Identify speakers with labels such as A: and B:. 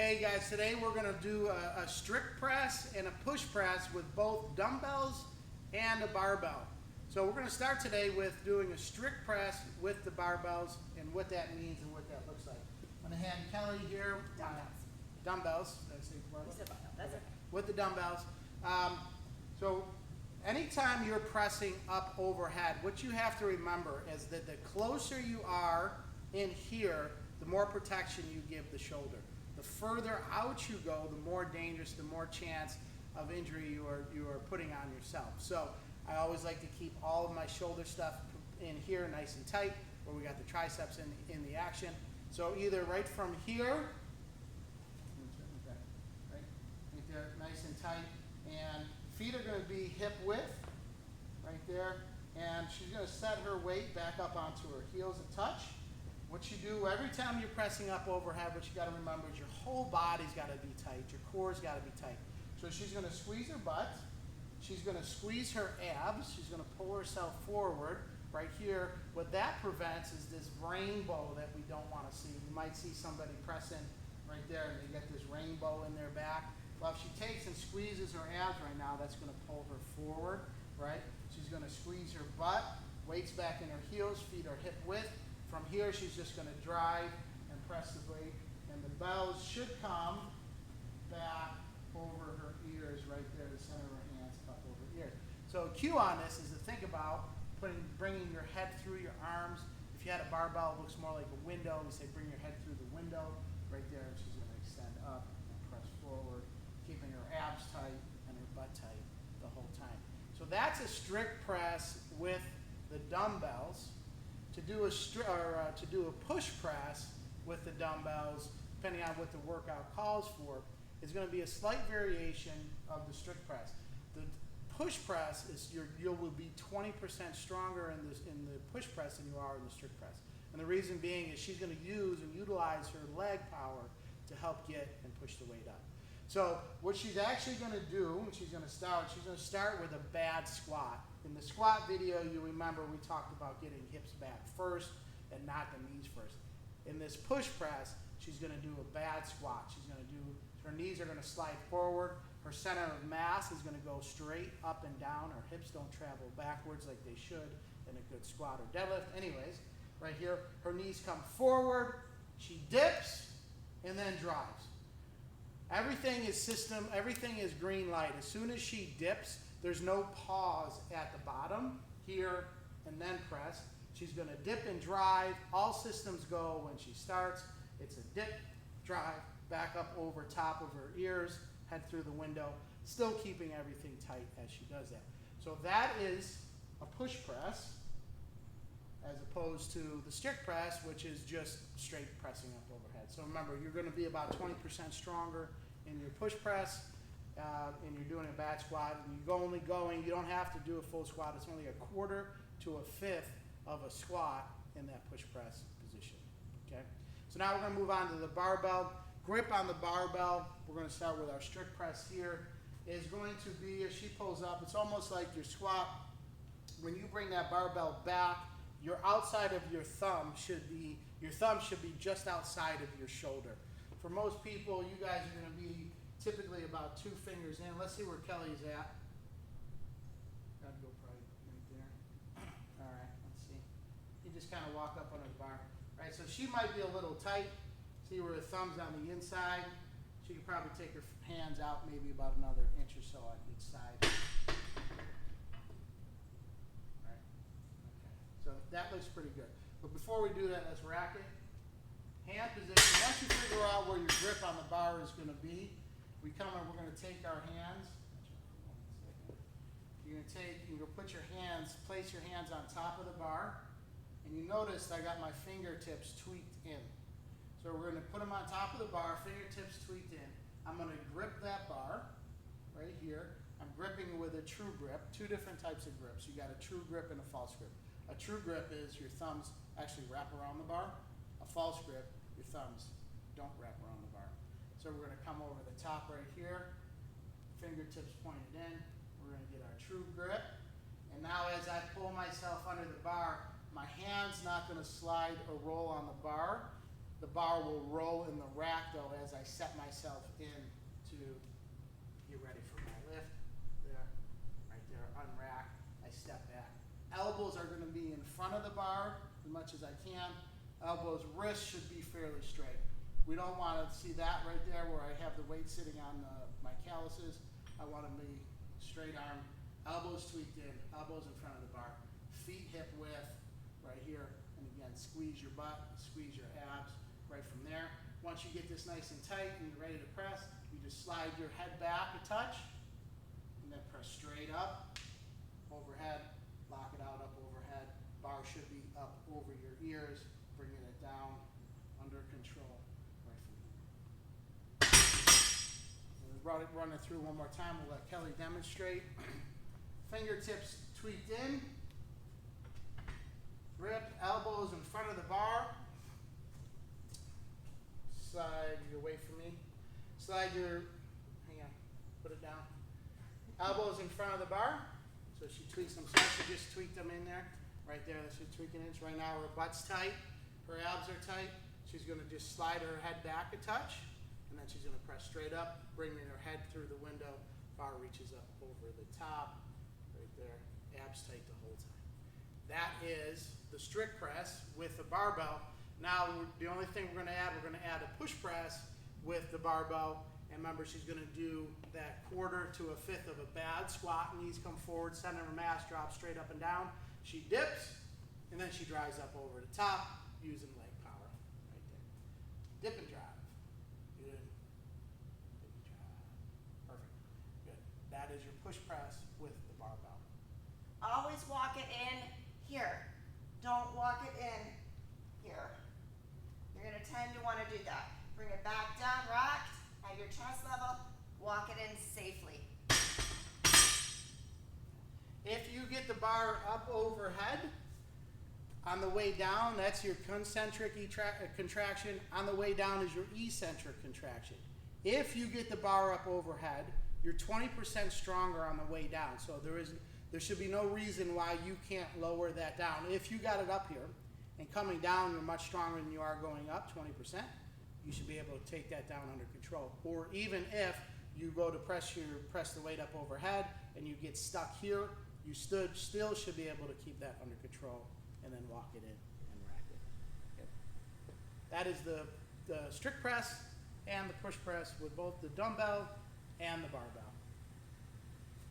A: Hey guys, today we're going to do a strict press and a push press with both dumbbells and a barbell. So we're going to start today with doing a strict press with the barbells and what that means and what that looks like. I'm going to hand Kelly here dumbbells. Did I say barbell?
B: That's okay.
A: With the dumbbells. So anytime you're pressing up overhead, what you have to remember is that the closer you are in here, the more protection you give the shoulder. The further out you go, the more dangerous, the more chance of injury you are putting on yourself. So I always like to keep all of my shoulder stuff in here nice and tight, where we got the triceps in the action. So either right from here, right there, nice and tight, and feet are going to be hip width, right there, and she's going to set her weight back up onto her heels a touch. What you do every time you're pressing up overhead, what you got to remember is your whole body's got to be tight, your core's got to be tight. So she's going to squeeze her butt, she's going to squeeze her abs, she's going to pull herself forward right here. What that prevents is this rainbow that we don't want to see. You might see somebody pressing right there and they get this rainbow in their back. Well, if she takes and squeezes her abs right now, that's going to pull her forward, right? She's going to squeeze her butt, weight's back in her heels, feet are hip width. From here, she's just going to drive and press the weight, and the bells should come back over her ears right there, the center of her hands up over her ears. So a cue on this is to think about bringing your head through your arms. If you had a barbell, it looks more like a window. We say bring your head through the window right there, and she's going to extend up and press forward, keeping her abs tight and her butt tight the whole time. So that's a strict press with the dumbbells. To do a push press with the dumbbells, depending on what the workout calls for, is going to be a slight variation of the strict press. The push press is you will be 20% stronger in the push press than you are in the strict press. And the reason being is she's going to use and utilize her leg power to help get and push the weight up. So what she's actually going to do, when she's going to start with a bad squat. In the squat video, you remember we talked about getting hips back first and not the knees first. In this push press, she's going to do a bad squat. Her knees are going to slide forward. Her center of mass is going to go straight up and down. Her hips don't travel backwards like they should in a good squat or deadlift. Anyways, right here, her knees come forward. She dips and then drives. Everything is green light. As soon as she dips, there's no pause at the bottom, here, and then press. She's going to dip and drive. All systems go when she starts. It's a dip, drive, back up over top of her ears, head through the window, still keeping everything tight as she does that. So that is a push press, as opposed to the strict press, which is just straight pressing up overhead. So remember, you're going to be about 20% stronger in your push press, and you're doing a bad squat, and you don't have to do a full squat. It's only a quarter to a fifth of a squat in that push press position. Okay. So now we're going to move on to the barbell. Grip on the barbell. We're going to start with our strict press here. Is going to be, as she pulls up, it's almost like your squat. When you bring that barbell back, your outside of your thumb should be just outside of your shoulder. For most people, you guys are going to be typically about 2 fingers in. Let's see where Kelly's at. Gotta go probably right there. All right, let's see. You just kind of walk up under the bar. All right, so she might be a little tight. See where her thumb's on the inside. She could probably take her hands out maybe about another inch or so on each side. All right, okay. So that looks pretty good. But before we do that, let's rack it. Hand position. Once you figure out where your grip on the bar is going to be, we're going to take our hands. You're going to place your hands on top of the bar. And you notice I got my fingertips tweaked in. So we're going to put them on top of the bar, fingertips tweaked in. I'm going to grip that bar right here. I'm gripping with a true grip, 2 different types of grips. You got a true grip and a false grip. A true grip is your thumbs actually wrap around the bar. A false grip, your thumbs don't wrap around the bar. So we're going to come over the top right here, fingertips pointed in. We're going to get our true grip. And now as I pull myself under the bar, my hand's not going to slide or roll on the bar. The bar will roll in the rack though as I set myself in to get ready for my lift. There, right there, unrack, I step back. Elbows are going to be in front of the bar as much as I can. Elbows, wrists should be fairly straight. We don't want to see that right there where I have the weight sitting on my calluses. I want to be straight arm, elbows tweaked in, elbows in front of the bar, feet hip width right here. And again, squeeze your butt, squeeze your abs right from there. Once you get this nice and tight and you're ready to press, you just slide your head back a touch and then press straight up, overhead, lock it out, up overhead. Bar should be up over your ears, bringing it down under control. Run it through one more time. We'll let Kelly demonstrate. Fingertips tweaked in. Grip, elbows in front of the bar. Slide you away from me. Slide your, hang on, put it down. Elbows in front of the bar. So she tweaks them. So she just tweaked them in there. Right there, that's she's tweaking it. Right now her butt's tight. Her abs are tight. She's going to just slide her head back a touch. And then she's going to press straight up, bringing her head through the window. Bar reaches up over the top, right there. Abs tight the whole time. That is the strict press with the barbell. Now, the only thing we're going to add a push press with the barbell. And remember, she's going to do that quarter to a fifth of a bad squat. Knees come forward, center of mass drops straight up and down. She dips, and then she drives up over the top using leg power. Right there. Dip and drive. That is your push press with the barbell.
B: Always walk it in here. Don't walk it in here. You're going to tend to want to do that. Bring it back down, rocked, at your chest level. Walk it in safely.
A: If you get the bar up overhead, on the way down, that's your concentric contraction. On the way down is your eccentric contraction. If you get the bar up overhead, you're 20% stronger on the way down. So there should be no reason why you can't lower that down. If you got it up here and coming down, you're much stronger than you are going up, 20%, you should be able to take that down under control. Or even if you go to press the weight up overhead and you get stuck here, you still should be able to keep that under control and then walk it in and rack it. Okay. That is the strict press and the push press with both the dumbbell and the barbell.